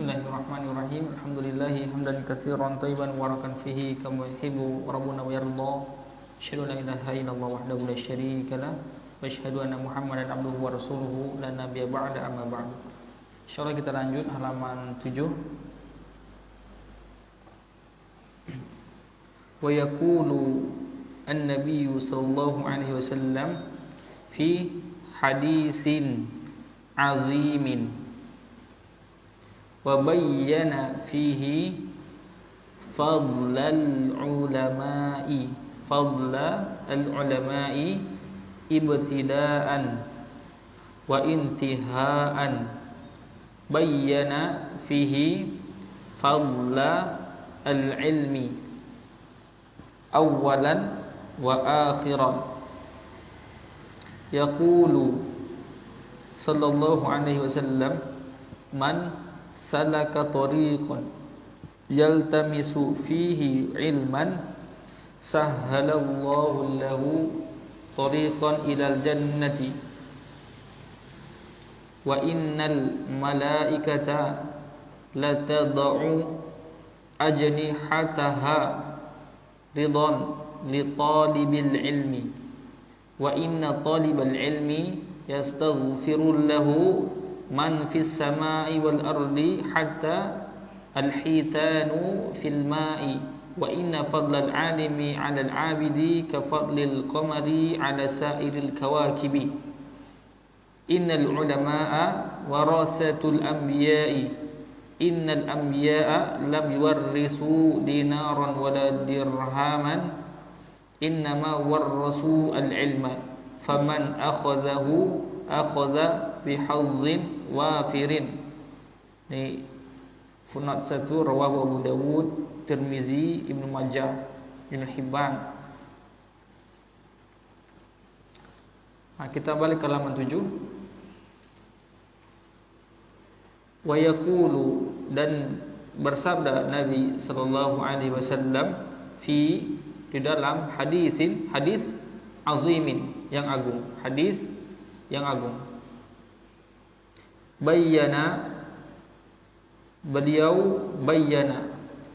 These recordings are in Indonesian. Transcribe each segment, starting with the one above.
Bismillahirrahmanirrahim. Alhamdulillahi hamdan katsiran thayyiban mubarakan fihi kama yuhibbu rabbuna wa yarda. Asyhadu an la ilaha illallah wahdahu la syarika lah wa asyhadu anna Muhammadan abduhu wa rasuluhu la nabiyya ba'da amma ba'du. Insyaallah kita lanjut halaman 7. Wa yaqulu an-nabiy sallallahu alaihi wasallam fi hadisin azimin wa bayyana fihi fadlal ulama'i ibtida'an wa intiha'an bayyana fihi fadla al-ilmi awalan wa akhiran yaqulu sallallahu alaihi wasallam man salaka tariqan yaltamisu fihi ilman sahhalallahu lahu tariqan ilal jannati wa innal malaikata latad'u ajnihataha ridan li talibil ilmi wa inna talibal ilmi yastaghfiru lahu man fis samai wal ardi hatta al-hitanu fil ma'i wa inna fadlal alimi 'ala al-'abidi ka fadlil qamari 'ala sa'iril kawakibi innal ulama'a warasatul anbiya'i innal anbiya'a lam yuwarrisu dinaran wala dirhaman innama warrasu al-'ilma faman akhadhahu akhadha bihazzin wafirin. Ini funat 1 rawahu Abu Dawud, Tirmizi, Ibnu Majah, Ibnu Hibban. Kita balik ke halaman 7. Wa yaqulu, dan bersabda Nabi sallallahu alaihi wasallam di dalam hadis azimin, yang agung, hadis yang agung. Beliau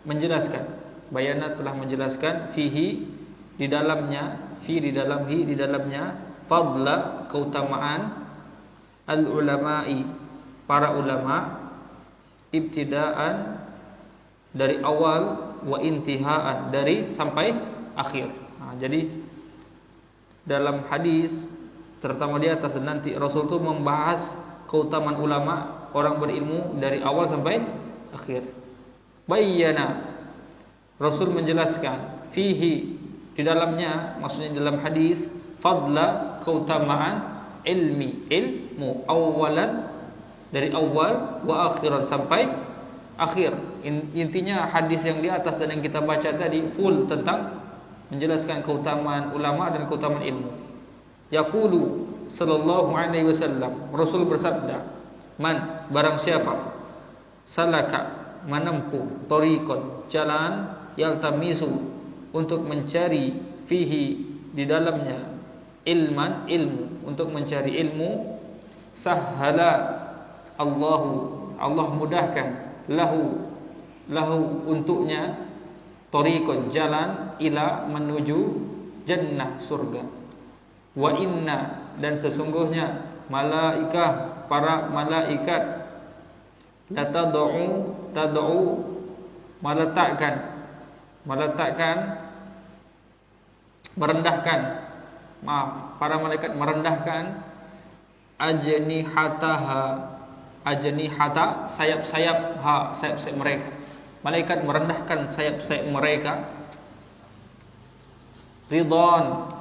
menjelaskan, bayana telah menjelaskan fihi di dalamnya fadla, keutamaan al-ulama'i, para ulama, ibtidaan, dari awal, wa intihaan, dari sampai akhir. Jadi dalam hadis terutama di atas, dan nanti Rasul itu membahas keutamaan ulama, orang berilmu, dari awal sampai akhir. Bayyana, Rasul menjelaskan, fihi, di dalamnya, maksudnya dalam hadis, fadla, keutamaan ilmu, awalan, dari awal, wa akhiran, sampai akhir. Intinya hadis yang di atas dan yang kita baca tadi full tentang menjelaskan keutamaan ulama dan keutamaan ilmu. Yaqulu sallallahu alaihi wasallam, Rasul bersabda, man, barang siapa, salaka, menempuh, tariqan, jalan, yaltamisu, untuk mencari, fihi, di dalamnya, ilman, ilmu, untuk mencari ilmu, sahhala Allah mudahkan, lahu, untuknya, tariqan, jalan, ila, menuju jannah, surga. Wa inna, dan sesungguhnya malaikah, para malaikat, tad'u, meletakkan, merendahkan, para malaikat merendahkan ajnihata, sayap-sayap mereka. Malaikat merendahkan sayap-sayap mereka ridwan,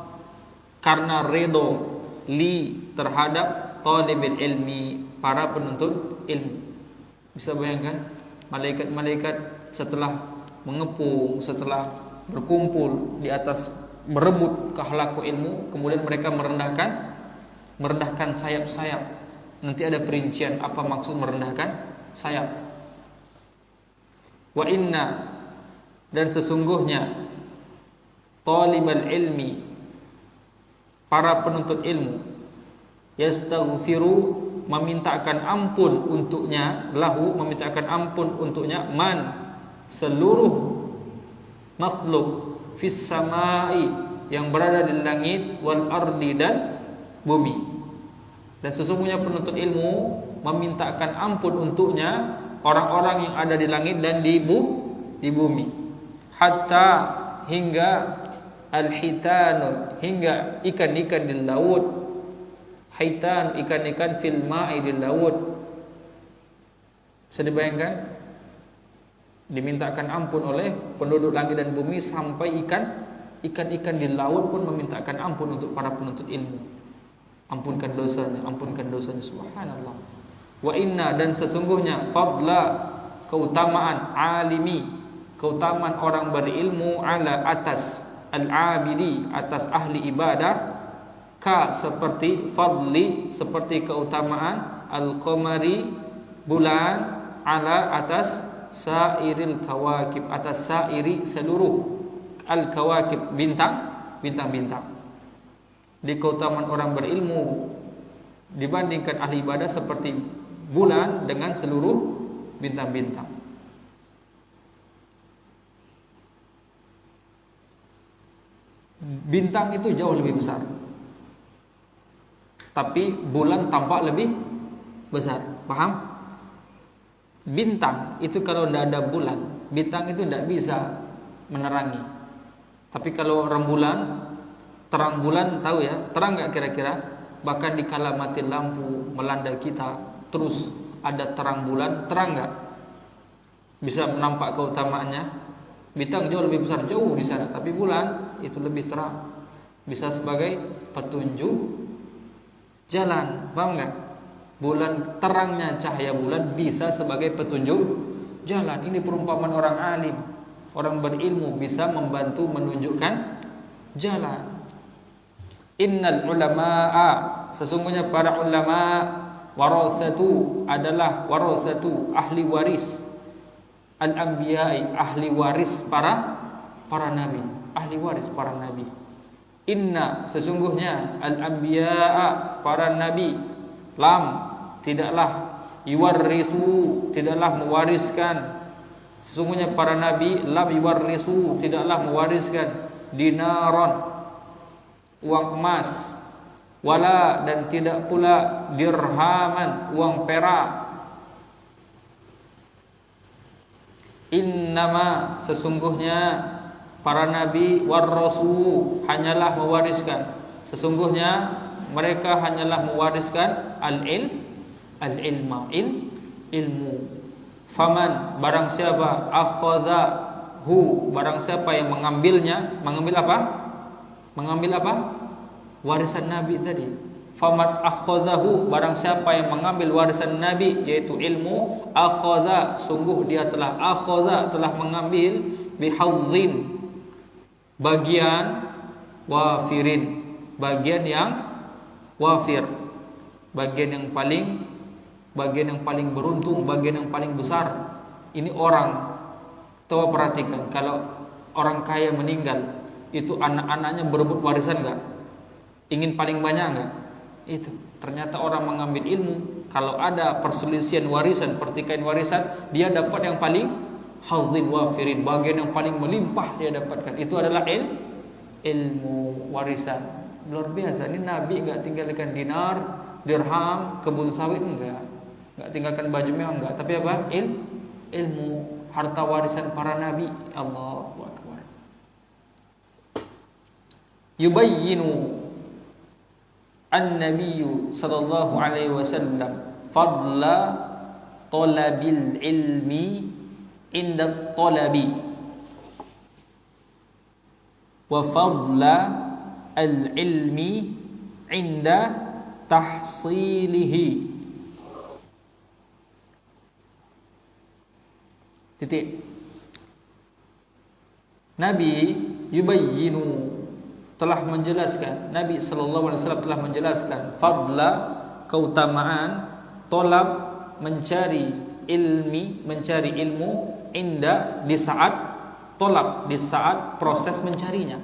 karena ridho, li, terhadap talibul ilmi, para penuntut ilmu. Bisa bayangkan malaikat setelah mengepung, setelah berkumpul di atas berebut kehlaku ilmu, kemudian mereka merendahkan sayap-sayap. Nanti ada perincian apa maksud merendahkan sayap. Wa inna, dan sesungguhnya talibul ilmi, para penuntut ilmu, yastaghfiru, memintakan ampun untuknya, lahu memintakan ampun untuknya, man seluruh makhluk fis samai yang berada di langit, wal ardi dan bumi. Dan sesungguhnya penuntut ilmu memintakan ampun untuknya orang-orang yang ada di langit dan di bumi. Hatta hingga al-hitanun, hingga ikan-ikan di laut. Hitan, ikan-ikan fil ma'i di laut. Bisa dibayangkan? Dimintakan ampun oleh penduduk langit dan bumi sampai ikan-ikan di laut pun memintakan ampun untuk para penuntut ilmu. Ampunkan dosanya, subhanallah. Wa inna, dan sesungguhnya fadla, keutamaan alimi, keutamaan orang berilmu, ala atas al-abidi, atas ahli ibadah, ka seperti fadli, seperti keutamaan al-qamari, bulan, ala atas sairil kawakib, atas sairi seluruh al-kawakib, bintang-bintang. Di keutamaan orang berilmu dibandingkan ahli ibadah seperti bulan dengan seluruh bintang-bintang. Bintang itu jauh lebih besar, tapi bulan tampak lebih besar. Paham? Bintang itu kalau tidak ada bulan, bintang itu tidak bisa menerangi. Tapi kalau rembulan, terang bulan, tahu ya, terang nggak kira-kira? Bahkan di kala mati lampu melanda kita, terus ada terang bulan, terang nggak? Bisa menampak keutamaannya. Bintang jauh lebih besar, jauh di sana, tapi bulan itu lebih terang, bisa sebagai petunjuk jalan. Paham nggak? Bulan, terangnya cahaya bulan bisa sebagai petunjuk jalan. Ini perumpamaan orang alim, orang berilmu, bisa membantu menunjukkan jalan. Innal ulama'a, sesungguhnya para ulama, warasatu adalah warasatu, ahli waris, al-anbiya'i, ahli waris para nabi, ahli waris para nabi. Inna, sesungguhnya al-anbiya'a, para nabi, lam, tidaklah yuwarrisu, tidaklah mewariskan. Sesungguhnya para nabi lam yuwarrisu, tidaklah mewariskan dinaron, uang emas, wala, dan tidak pula dirhaman, uang perak. Innama, sesungguhnya para nabi warrasu, hanyalah mewariskan, sesungguhnya mereka hanyalah mewariskan al-ilma, ilmu. Faman, barang siapa, akhadhahu, barang siapa yang mengambilnya, mengambil apa? Warisan Nabi tadi. Faman akhadhahu, barang siapa yang mengambil warisan Nabi, yaitu ilmu, akhadha, sungguh dia telah mengambil bihadzin, bagian wafirin, bagian yang wafir, bagian yang paling beruntung, bagian yang paling besar. Ini orang, coba perhatikan, kalau orang kaya meninggal, itu anak-anaknya berebut warisan enggak? Ingin paling banyak enggak? Itu ternyata orang mengambil ilmu, kalau ada perselisihan warisan, pertikaian warisan, dia dapat yang paling hadzin wafirin, bagian yang paling melimpah dia dapatkan. Itu adalah ilmu warisan. Luar biasa. Ini Nabi enggak tinggalkan dinar, dirham, kebun sawit, enggak tinggalkan baju mewah, enggak. Tapi apa? Ilmu, harta warisan para nabi. Allahu akbar. Yubayyinu an-nabiyyu sallallahu alaihi wasallam fadla talabil ilmi inda talabi wa fadla al-ilmi inda tahsilihi. Titik. Nabi yubayyinu, telah menjelaskan, Nabi sallallahu alaihi wasallam telah menjelaskan fadla, keutamaan, tolab, mencari ilmu, inda, di saat tolab, di saat proses mencarinya,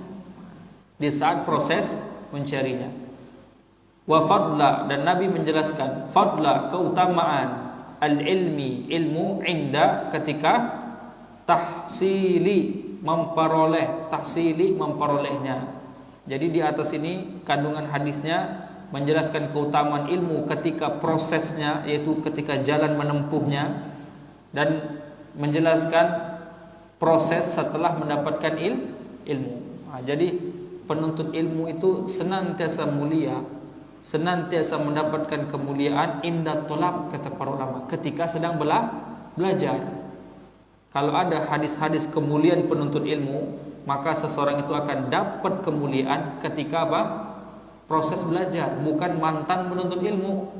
wa fadla, dan Nabi menjelaskan fadla, keutamaan al-ilmi, ilmu, inda, ketika tahsili, memperolehnya. Jadi di atas ini kandungan hadisnya menjelaskan keutamaan ilmu ketika prosesnya, yaitu ketika jalan menempuhnya, dan menjelaskan proses setelah mendapatkan ilmu. Jadi penuntut ilmu itu senantiasa mulia, senantiasa mendapatkan kemuliaan inda tolab, kata para ulama, ketika sedang belajar. Kalau ada hadis-hadis kemuliaan penuntut ilmu, maka seseorang itu akan dapat kemuliaan ketika apa? Proses belajar, bukan mantan penuntut ilmu.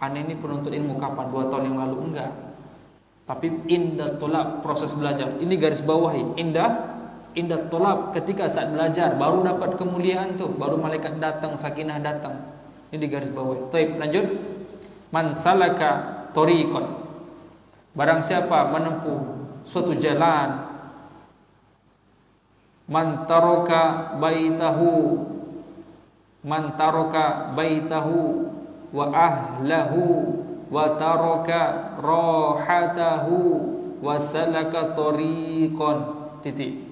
Aneh, ini penuntut ilmu kapan? 2 tahun yang lalu? Enggak. Tapi indah tolab, proses belajar. Ini garis bawahi, indah tolab, ketika saat belajar baru dapat kemuliaan tuh, baru malaikat datang, sakinah datang. Ini di garis bawahi. Baik, lanjut. Man salaka tariqan, barang siapa menempuh suatu jalan, man taraka baitahu wa ahlahu wa taraka rahatahu wa salaka tariqan titik.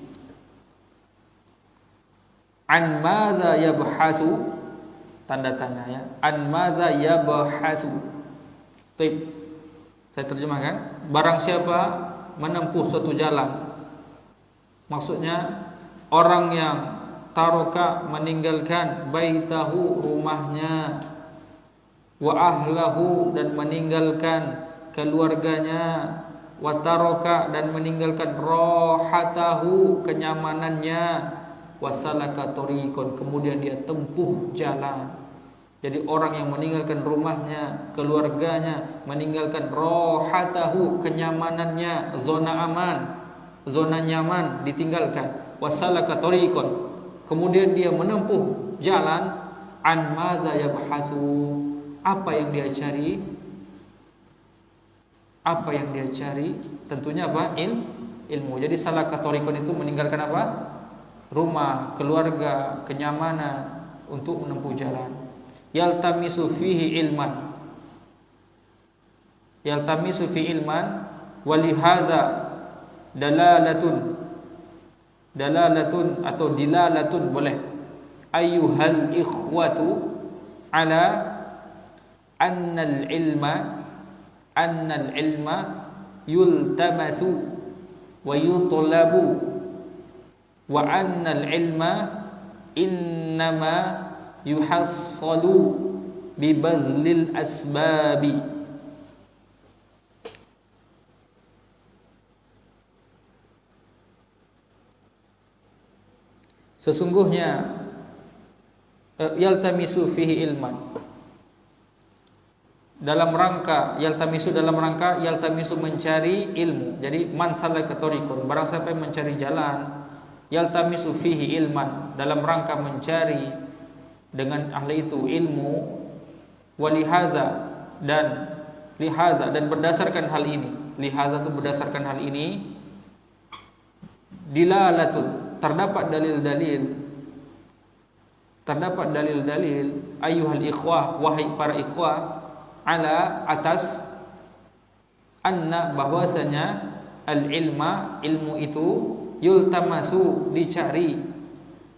An madza yabhasu, tanda tanya ya. An madza yabhasu. Baik, saya terjemahkan. Barang siapa menempuh suatu jalan, maksudnya orang yang taroka, meninggalkan, baitahu, rumahnya, wa ahlahu, dan meninggalkan keluarganya, wa taroka, dan meninggalkan rohatahu, kenyamanannya, wa salaka tariqan, kemudian dia tempuh jalan. Jadi orang yang meninggalkan rumahnya, keluarganya, meninggalkan rohatahu, kenyamanannya, zona aman, zona nyaman ditinggalkan, wasalaka tariqan, kemudian dia menempuh jalan, an madza yabhasu, apa yang dia cari? Apa yang dia cari? Tentunya apa? Ilmu. Jadi salaka tariqan itu meninggalkan apa? Rumah, keluarga, kenyamanan untuk menempuh jalan. Yaltamisu fihi ilman, walihaza dalalatun atau dilalatun boleh, ayyuhal ikhwatu, ala annal ilma yultamasu wa yutlabu, wa annal ilma innama yuhassalu bibazlil asbabi. Sesungguhnya yaltamisu fihi ilman, dalam rangka yaltamisu mencari ilmu. Jadi man salaka tariqan, barang siapa yang mencari jalan, yaltamisu fihi ilman, dalam rangka mencari dengan ahli itu ilmu, walihaza, dan lihaza, dan berdasarkan hal ini, lihaza itu berdasarkan hal ini, dilalatun, terdapat dalil-dalil, ayyuhal ikhwah, wahai para ikhwah, ala, atas, anna, bahwasanya, al-ilma, ilmu itu, yultamasu, dicari,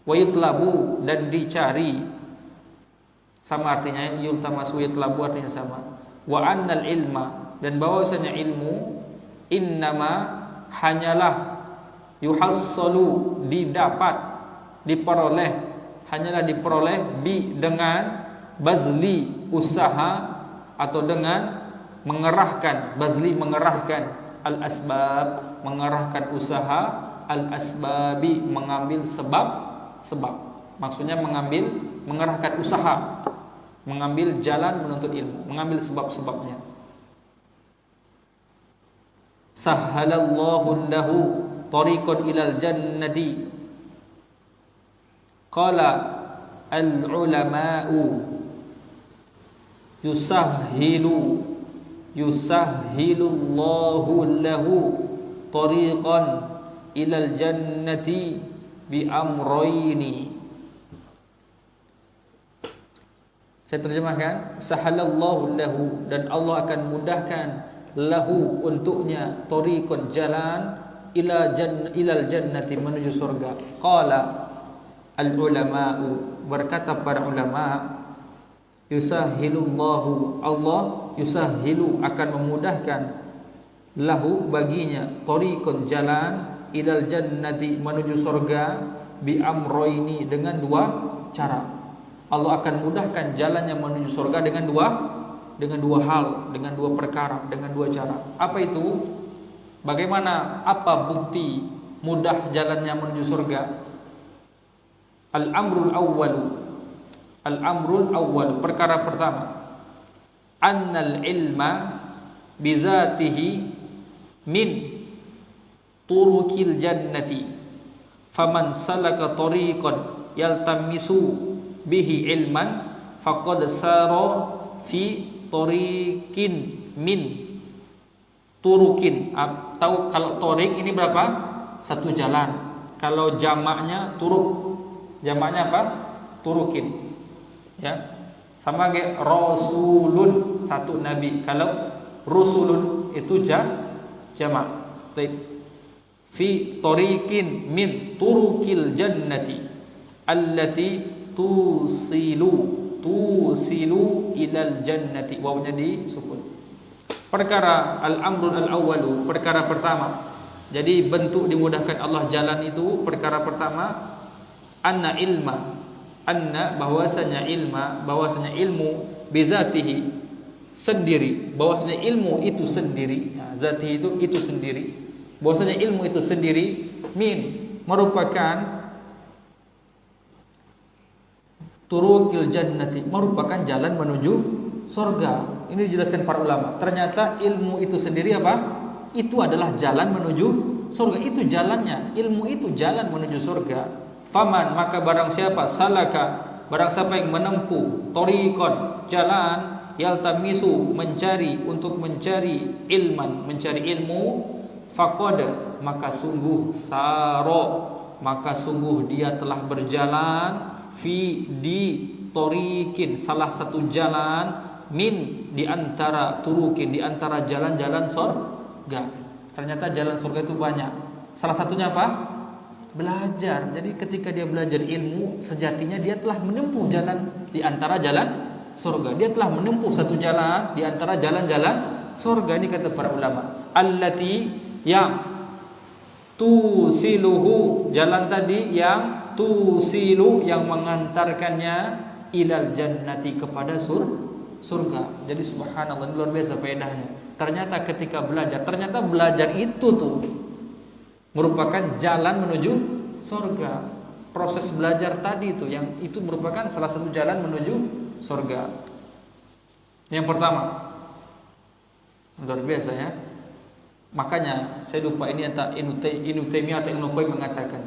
wa yutlabu, dan dicari. Sama artinya, yultamasu yutlabu artinya sama. Wa annal ilma, dan bahwasanya ilmu, innama, hanyalah, yuhassalu, didapat, diperoleh, hanyalah diperoleh dengan bazli, usaha, atau dengan mengerahkan, bazli, mengerahkan, al-asbab, mengerahkan usaha, al-asbabi, mengambil sebab. Maksudnya mengerahkan usaha, mengambil jalan menuntut ilmu, mengambil sebab-sebabnya. Sahhalallahu lahu tariqan ilal jannati. Qala al-ulama'u yusahhilullahu lahu tariqan ilal jannati bi amrayni. Saya terjemahkan, sahalallahu lahu, dan Allah akan mudahkan lahu untuknya tariqan jalan ilal jannati menuju surga. Qala al ulama'u, berkata para ulama, yusahhilullahu, Allah yusahhilu akan memudahkan lahu baginya tariqan jalan ilal jannati menuju surga bi amroini dengan dua cara. Allah akan mudahkan jalannya menuju surga dengan dua hal, dengan dua perkara, dengan dua cara. Apa itu? Bagaimana? Apa bukti mudah jalannya menuju surga? Al-amrul awwal, perkara pertama, annal ilma bizatihi min turukil jannati, faman salaka tariqan yaltamisu bihi ilman faqad sara fi tariqin min turukin. Atau kalau torik ini berapa? Satu jalan. Kalau jamaknya turuk, jamaknya apa? Turukin. Ya, sama kayak rasulun, satu nabi. Kalau rusulun itu jamak. Baik. Fi tariqin min turukil jannati allati tusilu ilal jannati, wawnya di sukun. Perkara al-amrul al-awwalu, perkara pertama. Jadi bentuk dimudahkan Allah jalan itu, perkara pertama, anna bahwasanya ilmu bizatihi sendiri, bahwasanya ilmu itu sendiri, zati itu sendiri, bahwasanya ilmu itu sendiri merupakan turukil jannati, merupakan jalan menuju surga. Ini dijelaskan para ulama. Ternyata ilmu itu sendiri apa? Itu adalah jalan menuju surga. Itu jalannya. Ilmu itu jalan menuju surga. Faman, maka barang siapa, salaka, barang siapa yang menempuh tariqan, jalan, yaltamisu, mencari, untuk mencari ilman, mencari ilmu, faqad, maka sungguh saro, maka sungguh dia telah berjalan di tariqin, salah satu jalan, min, di antara turukin, di antara jalan-jalan surga. Ternyata jalan surga itu banyak. Salah satunya apa? Belajar. Jadi ketika dia belajar ilmu, sejatinya dia telah menempuh jalan di antara jalan surga. Dia telah menempuh satu jalan di antara jalan-jalan surga. Ini kata para ulama. Allati, yang tusiluhu, jalan tadi yang tusilu, yang mengantarkannya ilal jannati, kepada surga. Jadi subhanallah, luar biasa faedahnya. Ternyata ketika belajar itu tuh merupakan jalan menuju surga. Proses belajar tadi itu, yang itu merupakan salah satu jalan menuju surga. Yang pertama, luar biasa ya. Makanya saya lupa ini antara Ibnu Taimiyah atau Ibnu Qayyim mengatakan,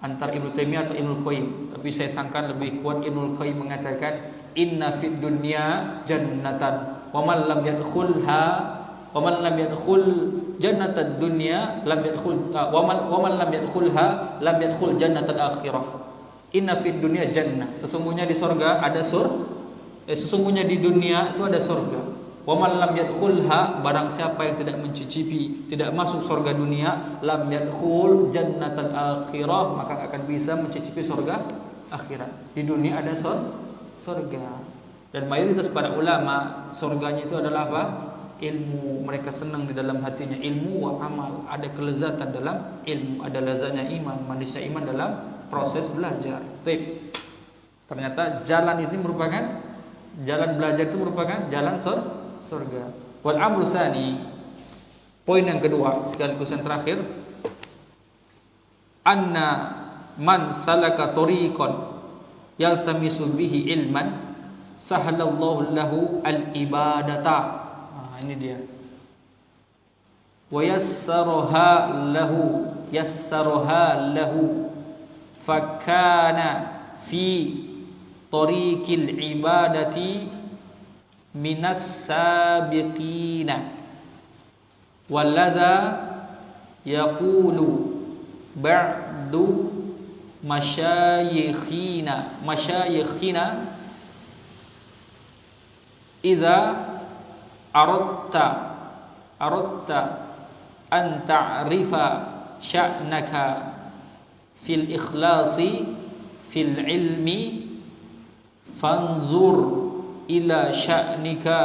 antara Ibnu Taimiyah atau Ibnu Qayyim, tapi saya sangka lebih kuat Ibnu Qayyim mengatakan, inna fid dunya jannatan wa man lam yadkhulha wa man lam yadkhul jannatad dunya lam yadkhul wa man lam yadkhulha lam yadkhul jannatal akhirah. Inna fid dunya jannah, sesungguhnya di surga ada sesungguhnya di dunia itu ada surga. Wa man lam yadkhulha, barang siapa yang tidak mencicipi, tidak masuk surga dunia, lam yadkhul jannatal akhirah, maka akan bisa mencicipi surga akhirat. Di dunia ada surga. Dan mayoritas para ulama, surganya itu adalah apa? Ilmu. Mereka senang di dalam hatinya ilmu wa amal. Ada kelezatan dalam ilmu, ada lezatnya iman, manisnya iman dalam proses belajar. Ternyata jalan itu merupakan, jalan belajar itu merupakan jalan surga. Wal amru tsani, poin yang kedua sekaligus yang terakhir, anna man salaka tariqan yaltamisu bihi ilman sahalallahu lahu al-ibadata. Nah, ini dia. Wa yassaraha lahu fakana fi tariqil ibadati minas sabiqina walladha yaqulu ba'du masyayikhina Idza aradta an ta'rifa sya'naka fil ikhlasi fil ilmi fanzur ila sya'nika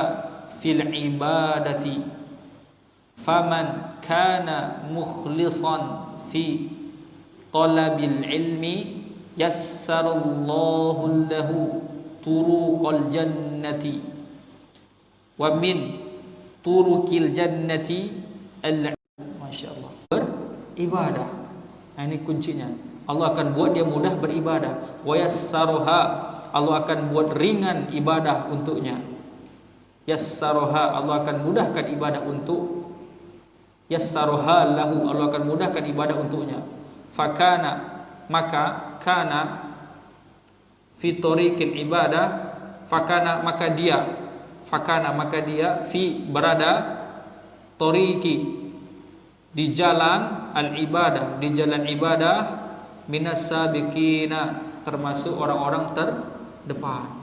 fil ibadati faman kana mukhlishan fi talabil ilmi yassarallahu lahu turuqal jannati wa min turuqil jannati masyaallah beribadah. Ini kuncinya. Allah akan buat dia mudah beribadah. Wa yassaruha, Allah akan buat ringan ibadah untuknya. Yassaruha, Allah akan mudahkan ibadah untuk. Yassaruha lahu, Allah akan mudahkan ibadah untuknya. Fakana, maka kana fi tariqil ibadah, fakana maka dia fi berada tariqi di jalan al-ibadah, di jalan ibadah minas sabiqina, termasuk orang-orang terdepan.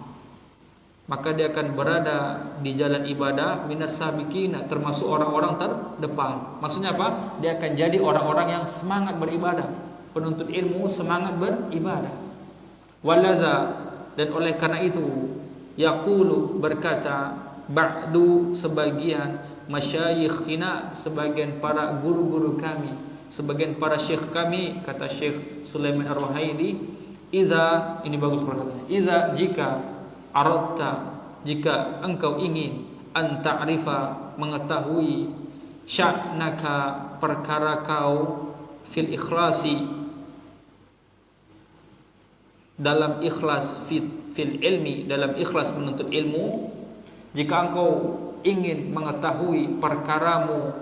Maka dia akan berada di jalan ibadah minas sabiqina, termasuk orang-orang terdepan. Maksudnya apa? Dia akan jadi orang-orang yang semangat beribadah, penuntut ilmu semangat beribadah. Walaza, dan oleh karena itu yaqulu, berkata ba'du, sebagian masyayikhina, sebagian para guru-guru kami, sebagian para syekh kami, kata Syekh Sulaiman Ar-Ruhaili, iza, ini bagus perkataannya, iza, jika aradta, jika engkau ingin an ta'rifa, mengetahui sya'naka, perkara kau fil ikhlasi, dalam ikhlas, fil ilmi, dalam ikhlas menuntut ilmu. Jika engkau ingin mengetahui perkaramu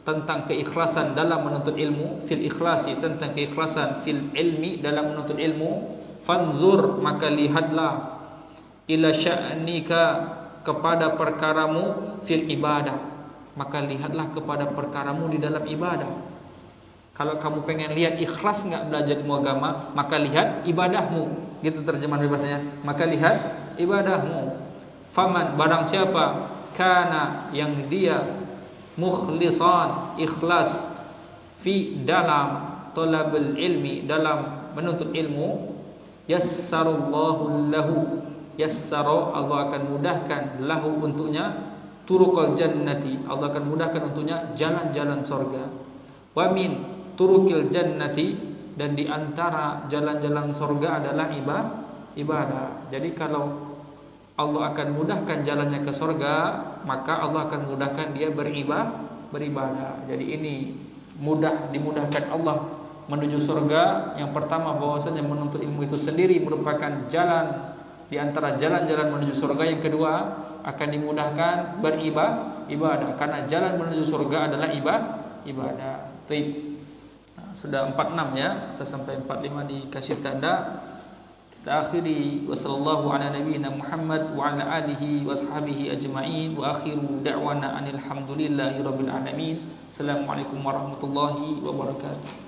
tentang keikhlasan dalam menuntut ilmu, fil ikhlasi, tentang keikhlasan fil ilmi, dalam menuntut ilmu, fanzur, maka lihatlah, ila sya'nika, kepada perkaramu fil ibadah, maka lihatlah kepada perkaramu di dalam ibadah. Kalau kamu pengen lihat ikhlas enggak belajar ilmu agama, maka lihat ibadahmu. Gitu terjemahan bahasanya. Maka lihat ibadahmu. Faman, barang siapa, kana, yang dia mukhlisan, ikhlas, fi, dalam talabul ilmi, dalam menuntut ilmu, yassarallahu lahu, yassara, Allah akan mudahkan, lahu, untuknya, turuqal jannati, Allah akan mudahkan untuknya jalan-jalan surga. Wa min turuqil jannati, dan di antara jalan-jalan surga adalah ibadah. Jadi kalau Allah akan mudahkan jalannya ke surga, maka Allah akan mudahkan dia beribadah. Jadi ini dimudahkan Allah menuju surga. Yang pertama, bahwasanya menuntut ilmu itu sendiri merupakan jalan di antara jalan-jalan menuju surga. Yang kedua, akan dimudahkan beribadah, karena jalan menuju surga adalah ibadah. Sudah 46 ya, kita sampai 45 dikasih tanda. Kita akhiri, wassallallahu ala nabiyyina Muhammad wa ala alihi wa sahbihi ajma'in, wa akhiru da'wana anil hamdulillahi rabbil alamin. Assalamualaikum warahmatullahi wabarakatuh.